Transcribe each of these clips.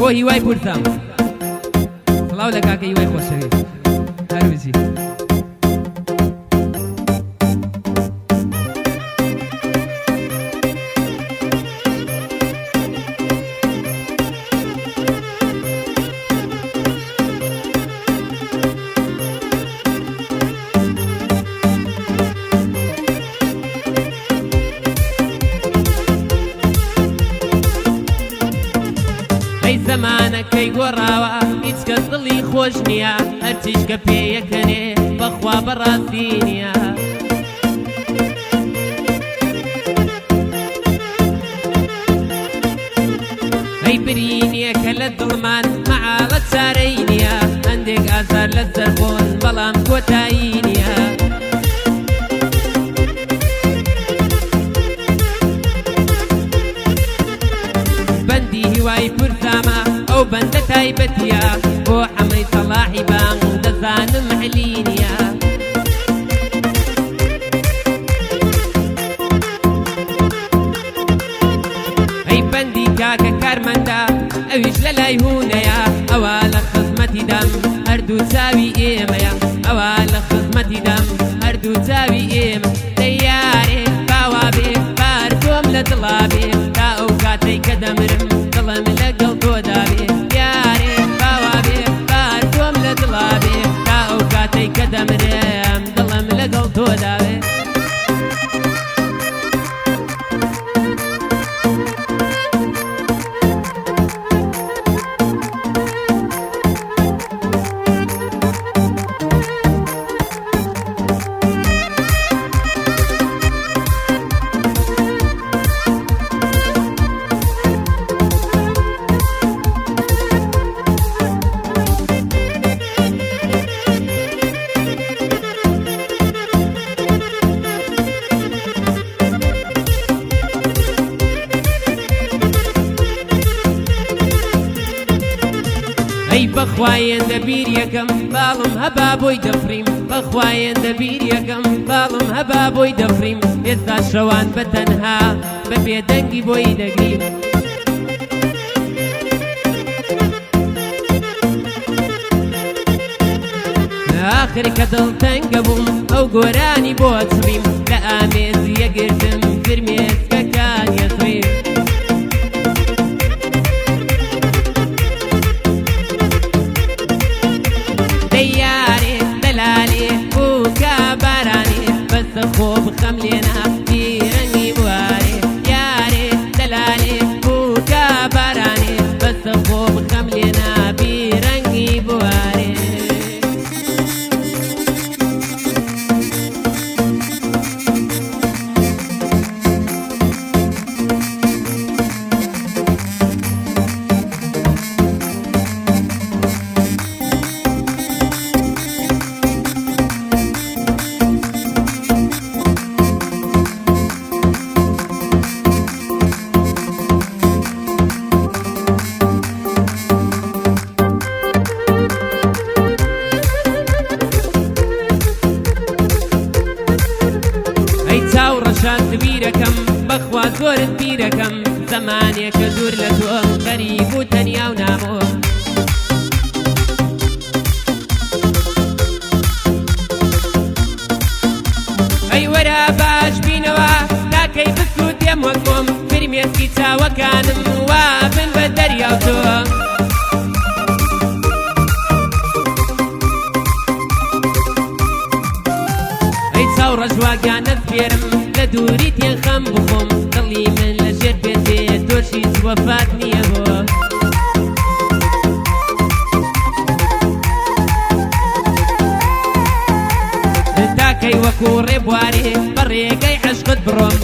بۆ هیوای پورتام سڵاو لە کاکە هیوای خۆشەویست هەرویزی زمانەکەی گۆڕاوە هیچ کەس دڵی خۆش نییە هەرچیش کە پێیەکەنێ بەخوا بەڕاستی نییە ئەی برینیە کە لە دڵمان مەعاڵە چارەی نییە هەندێک ئازار لە سەربۆن بەڵام کۆتایی نییە بەندی هیوای پورتامە ئەو بەندە تایبەتیە بۆ حەمەی سەڵاحی بانگ دەزانم علی نییە ئەی بەندی کاکە کارمەندە ئەویش لە لای هوونەیە ئەوە لە خزمەتی دەم هەردوو چاوی ئێمەیە ئەوە لە خزمەتی دەم هەردوو چاوی ئێمە دەیارێ باوا بێ بار تۆم لە دڵا بێ تا ئەو کاتەی کە دەمرم دڵم لەگەڵ تۆدا بێ یارێ باوا بێ بار تۆم لە دڵا بێ تا ئەو کاتەی کە دەمرم دڵم لەگەڵ تۆدا بێ ئەی بەخوایەندە بیر یەکەم باڵم هەبا بۆی دەفریم بەخوایەندە بیر یەکەم باڵم هەبا بۆی دەفریم ئێستا شەوان بەتەنها بە بێدەنگی بۆی دەگریم آخر کە دڵتەنگە بووم ئەو گۆرانی بۆ چڕیم لە ئامێزیە گرتم فرمێسکەکان یەسڕیم خۆ بخەم لێنا بیرەنگی بوارێ یارێ دەلالێ بووکە بارانێ بەسە خۆ بخەم لێنا بیرەنگی بوارێ ڕەشاد بیرەکەم بەخوا زۆرت بیرەکەم زەمانێکە دوور لە تۆم غەریب و تەنیا و نامۆ ئەی وەرە باش بینەوە ناکەی بسووت دێم وەک بۆم فرمێسکی چاوەکانم وا بن بە دەریاو تۆ ئەی چاو ڕەشواگیانت فێرم لە دووری تێنخەم بخۆم دڵی من لە ژێر بێتێ تۆشی وەفات نییە بۆ تاکەی وەکو ڕێبوارێ بە ڕێگەی عەشقت بڕۆم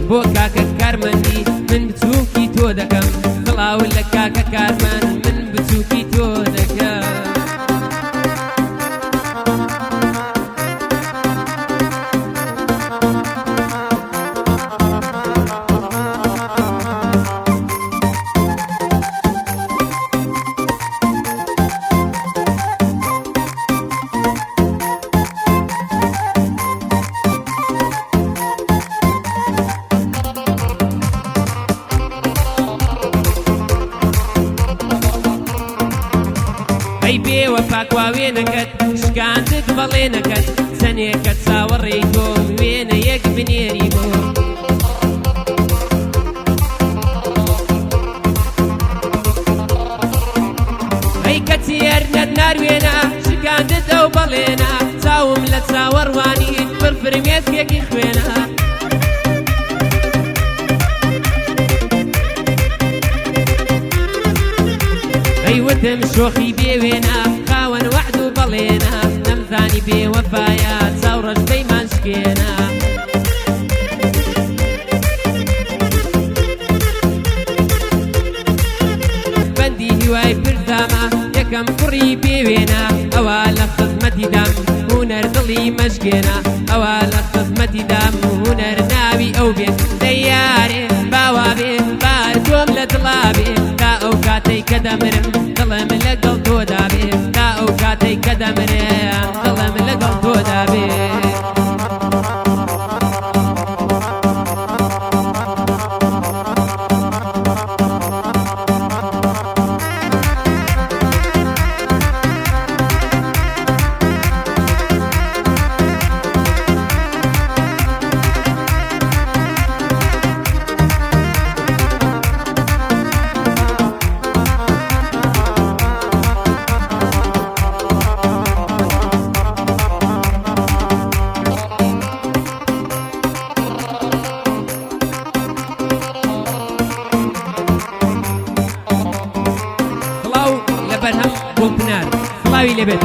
بۆ کاکە کارمەندی من بچووکی تۆ دەکەم سڵاو لە کاکە کارمەند من بچووکی تۆ دەکەم بێوەفا کواوێنەکەت شکاندت بەڵێنەکەت سەنێکەت چاوەڕێی تۆ وێنە یەک بنێری بۆ ئەی کەچی هەرنەت ناروێنە شکاندت ئەو بەڵێنە چاوم لە چاوەڕوانیت فرفرمێسکێکی خوێنە وتم شۆخی بێوێنە خاوەن وەعد و بەڵێنە نەمزانی بێوەفایە چاوڕەش پەیمان شکێنە بەندی هیوای پردامە یەکەم کوڕی بێوێنە ئەوە لە خزمەتی دام هونەر دڵی مەشکێنە ئەوە لە خزمەتی دام هونەر ناوی ئەو بێت دەیارێ باوا بێ بار تۆم لە دڵا بێ تا ئەو کاتەی کە دەمرم دڵم لەگەڵ تۆدا بێ تا ئەو کاتەی کە دەمرم دڵم لەگەڵ تۆدا بێ بەرهەم گوڵپنار سڵاوی لێبێت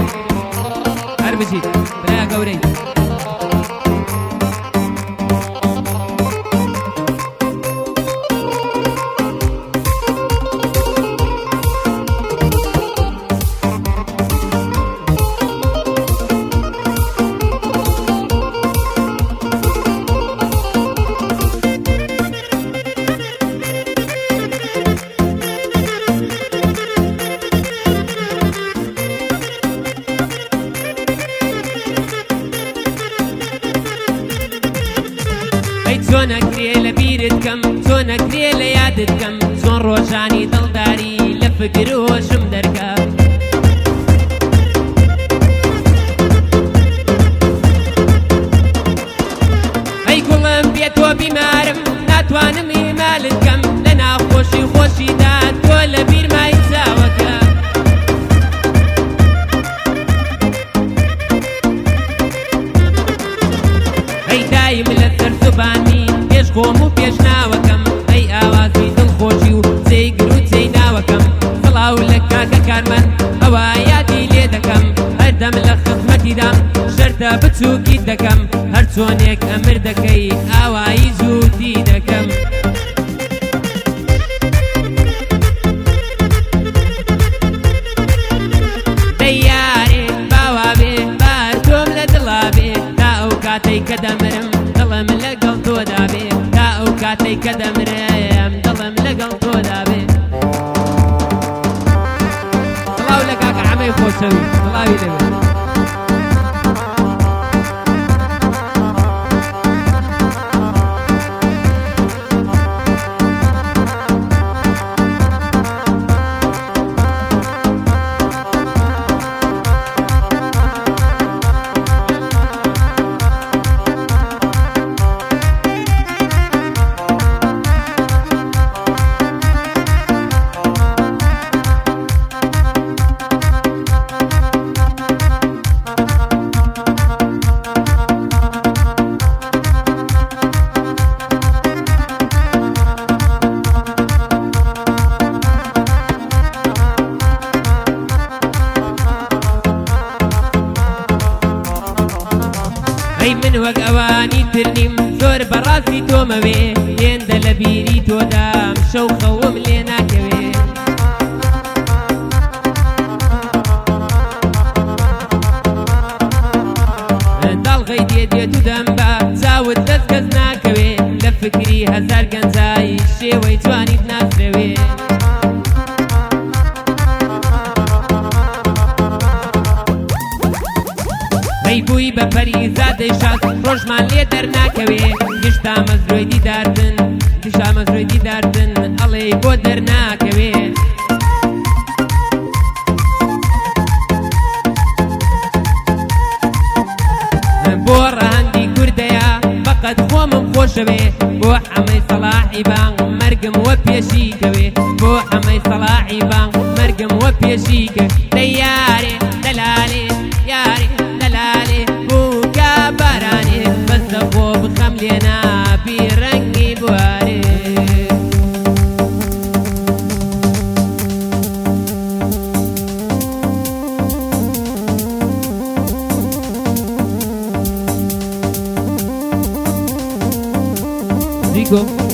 هەر بچیت برایە گەورەی چۆن ئەکرێ لە بیرت کەم چۆن ئەکرێ لە یادت کەم چۆن ڕۆژانی دڵداری لە فکر و هۆشم دەرکا ئەی گوڵم بێتۆ بیمارم ناتوانم ئیمالت کەم لە ناخۆشی خۆشیدا تۆ لە بیرمای چاوەکە ئەی دایم لە سەر زوبانی پێش خۆم و پێش ناوەکەم ئەی ئاوازی دڵخۆشی و جێیگر و جێی ناوەکەم سڵاو لە کاکە کارمەند ئەوە یادی لێ دەکەم هەردەم لە خزمەتی دام شەرتە بچووکی دەکەم هەر چۆنێک ئەمر دەکەی ئاوایی زووتی دەکەم دەیارێ باوا بێ بار تۆم لە دڵا بێ تا ئەو کاتەی کە دەمرم دڵم لەگەڵ تۆدا بێ تا ئەو کاتەی کە دەمرم دڵم لەگەڵ تۆدا بێ سڵاو لە کاکە عەمەی خۆشەوی سڵاوی لەوێ ئەی من وەک ئەوانی تر نیم زۆر بەڕاستی تۆمەوێ هێندە لە بیری تۆدام شەو خەوم لێ ناکەوێ داڵغەی دێدێت و دەمبا چاوت دەست کەس ناکەوێ لە فکری هەزار گەنجایی شێوەی جوانیت ناسرەوێ ئەی بووی بە پەریزادەی شاد ڕۆژمان لێ دەرناکەوێ گشتا مەزرۆی دیداردن دیشا مەزرۆی دیداردن ئەڵێ بۆ دەرناکەوێ شەوێ بۆ حەمەی سەڵاحی بانگ مەرگم وە پێشی کەوێ بۆ حەمەی سەڵاحی بانگ مەرگم وە پێشی کرد دەی یارێ دەلالێ یارێ دەلالێ بووکە بارانێ بەستە خۆ بخەم لێ نابی ڕەنگی بوارێ Rico.